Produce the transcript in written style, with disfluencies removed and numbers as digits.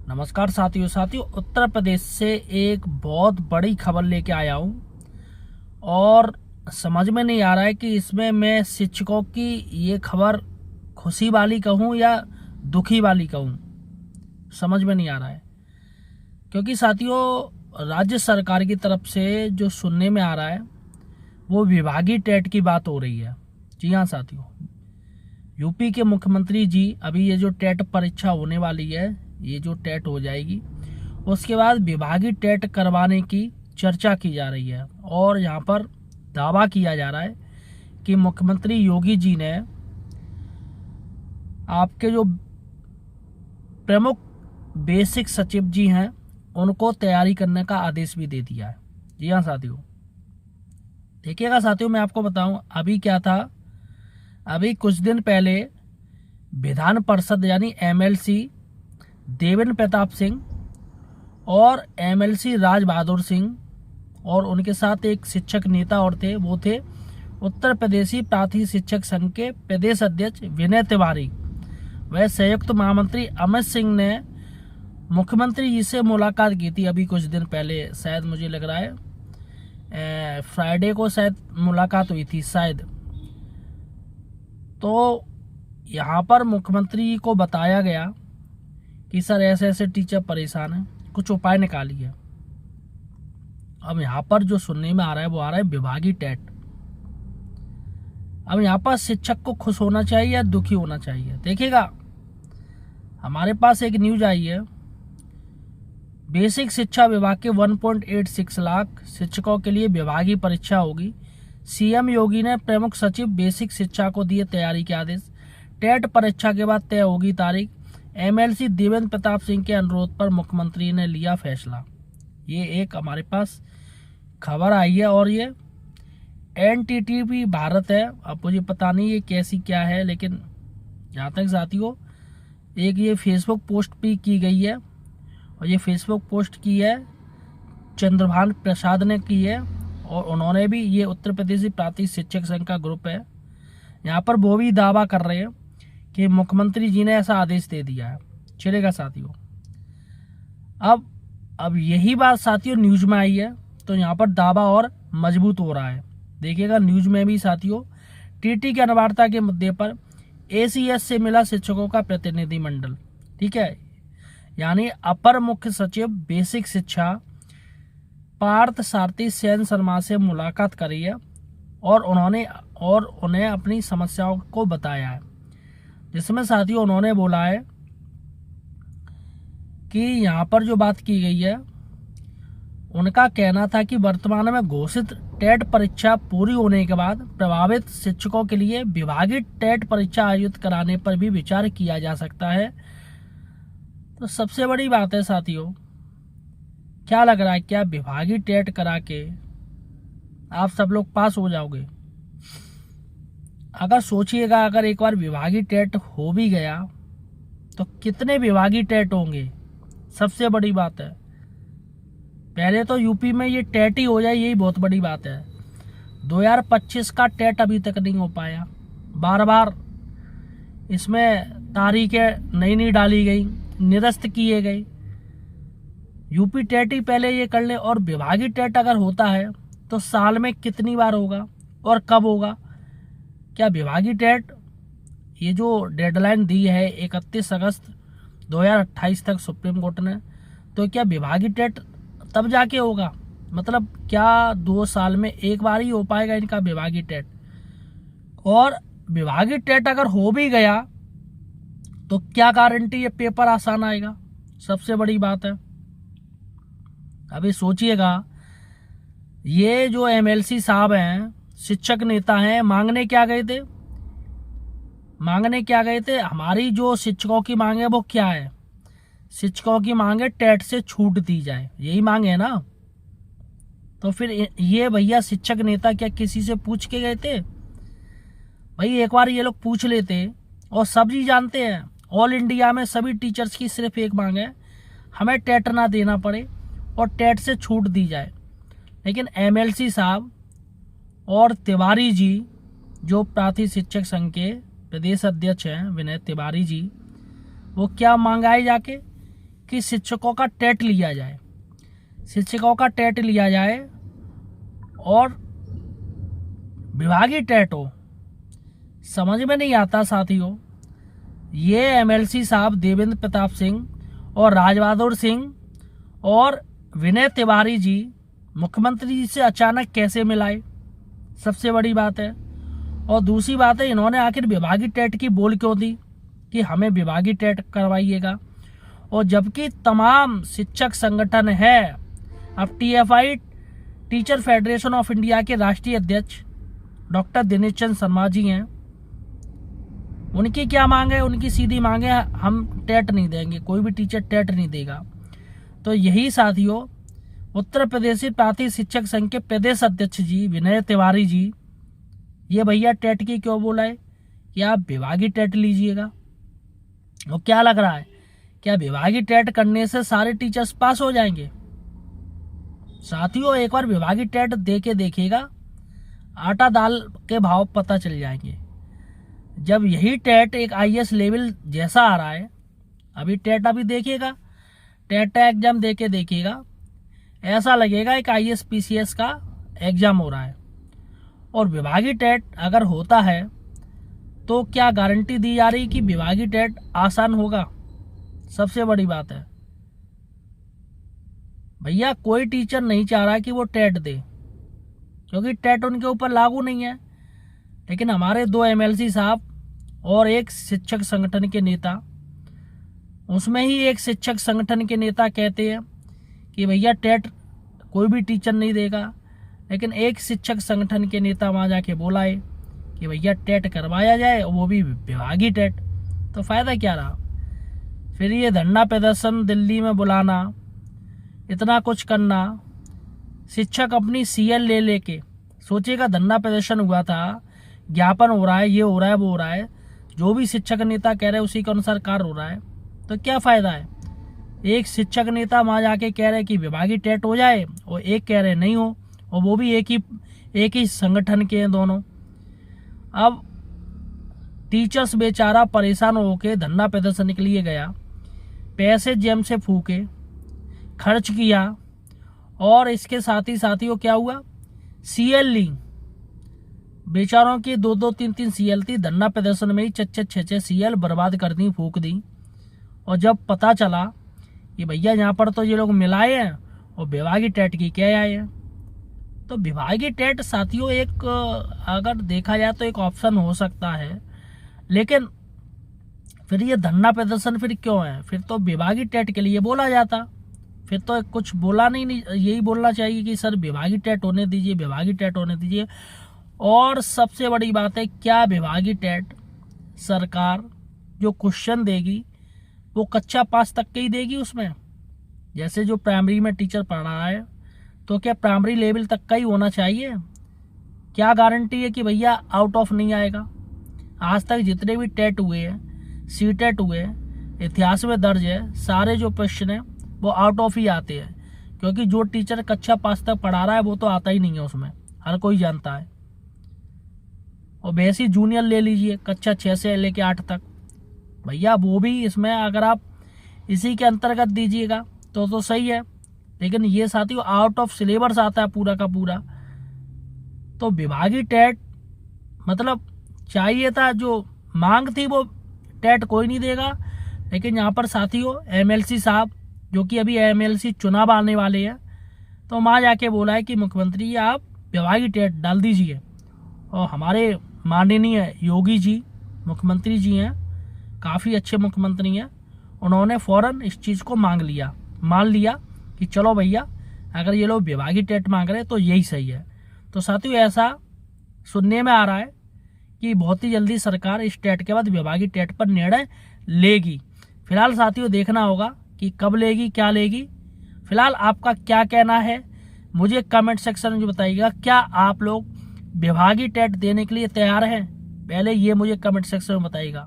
नमस्कार साथियों उत्तर प्रदेश से एक बहुत बड़ी खबर लेके आया हूँ और समझ में नहीं आ रहा है कि इसमें मैं शिक्षकों की ये खबर खुशी वाली कहूँ या दुखी वाली कहूँ। समझ में नहीं आ रहा है क्योंकि साथियों राज्य सरकार की तरफ से जो सुनने में आ रहा है वो विभागीय टेट की बात हो रही है। जी हाँ साथियों, यूपी के मुख्यमंत्री जी अभी ये जो टेट परीक्षा होने वाली है, ये जो टेट हो जाएगी उसके बाद विभागीय टेट करवाने की चर्चा की जा रही है और यहाँ पर दावा किया जा रहा है कि मुख्यमंत्री योगी जी ने आपके जो प्रमुख बेसिक सचिव जी हैं उनको तैयारी करने का आदेश भी दे दिया है। जी हाँ साथियों, देखिएगा साथियों, मैं आपको बताऊं अभी क्या था। अभी कुछ दिन पहले विधान परिषद यानी एमएलसी देवेंद्र प्रताप सिंह और एमएलसी राज बहादुर सिंह और उनके साथ एक शिक्षक नेता और थे, वो थे उत्तर प्रदेशी प्राथमिक शिक्षक संघ के प्रदेश अध्यक्ष विनय तिवारी। वह संयुक्त महामंत्री अमित सिंह ने मुख्यमंत्री जी से मुलाकात की थी अभी कुछ दिन पहले, शायद मुझे लग रहा है फ्राइडे को शायद मुलाकात हुई थी शायद। तो यहाँ पर मुख्यमंत्री को बताया गया कि सर ऐसे ऐसे टीचर परेशान हैं, कुछ उपाय निकालिए। अब यहाँ पर जो सुनने में आ रहा है वो आ रहा है विभागीय टेट। अब यहाँ पर शिक्षक को खुश होना चाहिए या दुखी होना चाहिए? देखिएगा, हमारे पास एक न्यूज आई है, बेसिक शिक्षा विभाग के 1.86 लाख शिक्षकों के लिए विभागीय परीक्षा होगी। सीएम योगी ने प्रमुख सचिव बेसिक शिक्षा को दिए तैयारी के आदेश। टेट परीक्षा के बाद तय होगी तारीख। एमएलसी देवेंद्र प्रताप सिंह के अनुरोध पर मुख्यमंत्री ने लिया फैसला। ये एक हमारे पास खबर आई है और ये एनडीटीवी भारत है। अब मुझे पता नहीं ये कैसी क्या है, लेकिन जहाँ तक साथियों एक ये फेसबुक पोस्ट भी की गई है और ये फेसबुक पोस्ट की है चंद्रभान प्रसाद ने की है और उन्होंने भी, ये उत्तर प्रदेशी प्राथमिक शिक्षक संघ का ग्रुप है, यहाँ पर वो भी दावा कर रहे हैं कि मुख्यमंत्री जी ने ऐसा आदेश दे दिया है। चलेगा साथियों, अब यही बात साथियों न्यूज में आई है तो यहाँ पर दावा और मजबूत हो रहा है। देखिएगा न्यूज में भी साथियों, टीटी की अनिवार्यता के मुद्दे पर एसीएस से मिला शिक्षकों का प्रतिनिधि मंडल। ठीक है, यानी अपर मुख्य सचिव बेसिक शिक्षा पार्थ सारथी सेन शर्मा से मुलाकात करी है और उन्हें अपनी समस्याओं को बताया है, जिसमें साथियों उन्होंने बोला है कि यहाँ पर जो बात की गई है, उनका कहना था कि वर्तमान में घोषित टेट परीक्षा पूरी होने के बाद प्रभावित शिक्षकों के लिए विभागीय टेट परीक्षा आयोजित कराने पर भी विचार किया जा सकता है। तो सबसे बड़ी बात है साथियों, क्या लग रहा है, क्या विभागीय टेट करा के आप सब लोग पास हो जाओगे? अगर सोचिएगा, अगर एक बार विभागीय टेट हो भी गया तो कितने विभागीय टेट होंगे? सबसे बड़ी बात है, पहले तो यूपी में ये टेट ही हो जाए, यही बहुत बड़ी बात है। 2025 का टेट अभी तक नहीं हो पाया, बार बार इसमें तारीखें नई डाली गई, निरस्त किए गए। यूपी टेट ही पहले ये कर ले, और विभागीय टेट अगर होता है तो साल में कितनी बार होगा और कब होगा? क्या विभागीय टेट ये जो डेडलाइन दी है 31 अगस्त 2028 तक सुप्रीम कोर्ट ने, तो क्या विभागीय टेट तब जाके होगा? मतलब क्या 2 साल में एक बार ही हो पाएगा इनका विभागीय टेट? और विभागीय टेट अगर हो भी गया तो क्या गारंटी ये पेपर आसान आएगा? सबसे बड़ी बात है। अभी सोचिएगा, ये जो एमएलसी साहब हैं, शिक्षक नेता हैं, मांगने क्या गए थे? हमारी जो शिक्षकों की मांग है वो क्या है? शिक्षकों की मांग है टेट से छूट दी जाए, यही मांग है ना? तो फिर ये भैया शिक्षक नेता क्या किसी से पूछ के गए थे? भाई एक बार ये लोग पूछ लेते, और सभी जानते हैं ऑल इंडिया में सभी टीचर्स की सिर्फ एक मांग है, हमें टेट ना देना पड़े और टेट से छूट दी जाए। लेकिन एमएलसी साहब और तिवारी जी, जो प्राथमिक शिक्षक संघ के प्रदेश अध्यक्ष हैं विनय तिवारी जी, वो क्या मांगाए जाके कि शिक्षकों का टेट लिया जाए, शिक्षकों का टेट लिया जाए और विभागीय टेट हो। समझ में नहीं आता साथियों, ये एमएलसी साहब देवेंद्र प्रताप सिंह और राजबहादुर सिंह और विनय तिवारी जी मुख्यमंत्री जी से अचानक कैसे मिलाए, सबसे बड़ी बात है। और दूसरी बात है, इन्होंने आखिर विभागीय टेट की बोल क्यों दी कि हमें विभागीय टेट करवाइएगा, और जबकि तमाम शिक्षक संगठन है। अब TFI teacher federation of India के राष्ट्रीय अध्यक्ष डॉक्टर दिनेश चंद्र शर्मा जी हैं, उनकी क्या मांग है? उनकी सीधी मांग है हम टेट नहीं देंगे, कोई भी टीचर टेट नहीं देगा। तो यही साथियों उत्तर प्रदेशी प्रांतीय शिक्षक संघ के प्रदेश अध्यक्ष जी विनय तिवारी जी, ये भैया टेट की क्यों बोला है कि आप विभागीय टेट लीजिएगा? वो क्या लग रहा है, क्या विभागीय टेट करने से सारे टीचर्स पास हो जाएंगे? साथियों एक बार विभागीय टेट दे के देखिएगा, आटा दाल के भाव पता चल जाएंगे। जब यही टेट एक आईएएस लेवल जैसा आ रहा है, अभी टेट अभी देखिएगा, टेट एग्जाम दे के देखिएगा, ऐसा लगेगा एक आईएएस पीसीएस का एग्जाम हो रहा है। और विभागीय टेट अगर होता है तो क्या गारंटी दी जा रही कि विभागीय टेट आसान होगा? सबसे बड़ी बात है भैया, कोई टीचर नहीं चाह रहा कि वो टेट दे, क्योंकि टेट उनके ऊपर लागू नहीं है। लेकिन हमारे 2 एमएलसी साहब और एक शिक्षक संगठन के नेता, उसमें ही एक शिक्षक संगठन के नेता कहते हैं कि भैया टेट कोई भी टीचर नहीं देगा, लेकिन एक शिक्षक संगठन के नेता वहाँ जाके बोला है कि भैया टेट करवाया जाए, वो भी विभागीय टेट। तो फायदा क्या रहा? फिर ये धरना प्रदर्शन दिल्ली में बुलाना, इतना कुछ करना, शिक्षक अपनी सीएल ले लेके, सोचिएगा धरना प्रदर्शन हुआ था, ज्ञापन हो रहा है, ये हो रहा है, वो हो रहा है, जो भी शिक्षक नेता कह रहे हैं उसी के अनुसार कार्य हो रहा है। तो क्या फायदा है? एक शिक्षक नेता वहाँ जाके कह रहे कि विभागीय टेट हो जाए और एक कह रहे नहीं हो, और वो भी एक ही संगठन के हैं दोनों। अब टीचर्स बेचारा परेशान होके धरना प्रदर्शन के लिए गया, पैसे जेब से फूके, खर्च किया, और इसके साथ ही साथियों क्या हुआ, सीएल ली। बेचारों की 2-2, 3-3 सीएल थी, धरना प्रदर्शन में ही 6-6 सीएल बर्बाद कर दी, फूक दी। और जब पता चला कि भैया यहाँ पर तो ये लोग मिलाए हैं और विभागीय टेट की क्या आए हैं, तो विभागीय टेट साथियों एक अगर देखा जाए तो एक ऑप्शन हो सकता है। लेकिन फिर ये धरना प्रदर्शन फिर क्यों है? फिर तो विभागीय टेट के लिए बोला जाता, फिर तो कुछ बोला नहीं, यही बोलना चाहिए कि सर विभागीय टेट होने दीजिए, विभागीय टेट होने दीजिए। और सबसे बड़ी बात है, क्या विभागीय टेट सरकार जो क्वेश्चन देगी वो कक्षा 5 तक के ही देगी? उसमें जैसे जो प्राइमरी में टीचर पढ़ रहा है तो क्या प्राइमरी लेवल तक का ही होना चाहिए? क्या गारंटी है कि भैया आउट ऑफ नहीं आएगा? आज तक जितने भी टेट हुए हैं, सी टेट हुए हैं, इतिहास में दर्ज है, सारे जो क्वेश्चन है वो आउट ऑफ ही आते हैं, क्योंकि जो टीचर कक्षा 5 तक पढ़ा रहा है वो तो आता ही नहीं है उसमें, हर कोई जानता है। और वैसे ही जूनियर ले लीजिए, कक्षा 6 से लेके 8 तक, भैया वो भी इसमें अगर आप इसी के अंतर्गत दीजिएगा तो सही है। लेकिन ये साथियों आउट ऑफ सिलेबस आता है पूरा का पूरा। तो विभागीय टेट मतलब चाहिए था, जो मांग थी वो टेट कोई नहीं देगा। लेकिन यहाँ पर साथियों एमएलसी साहब, जो कि अभी एमएलसी चुनाव आने वाले हैं, तो वहाँ जाके बोला है कि मुख्यमंत्री आप विभागीय टेट डाल दीजिए। और हमारे माननीय योगी जी मुख्यमंत्री जी हैं, काफ़ी अच्छे मुख्यमंत्री हैं, उन्होंने फ़ौरन इस चीज़ को मान लिया कि चलो भैया अगर ये लोग विभागीय टेट मांग रहे हैं तो यही सही है। तो साथियों ऐसा सुनने में आ रहा है कि बहुत ही जल्दी सरकार इस टेट के बाद विभागीय टेट पर निर्णय लेगी। फिलहाल साथियों देखना होगा कि कब लेगी, क्या लेगी। फिलहाल आपका क्या कहना है मुझे कमेंट सेक्शन में बताइएगा। क्या आप लोग विभागीय टेट देने के लिए तैयार हैं? पहले ये मुझे कमेंट सेक्शन में बताइएगा।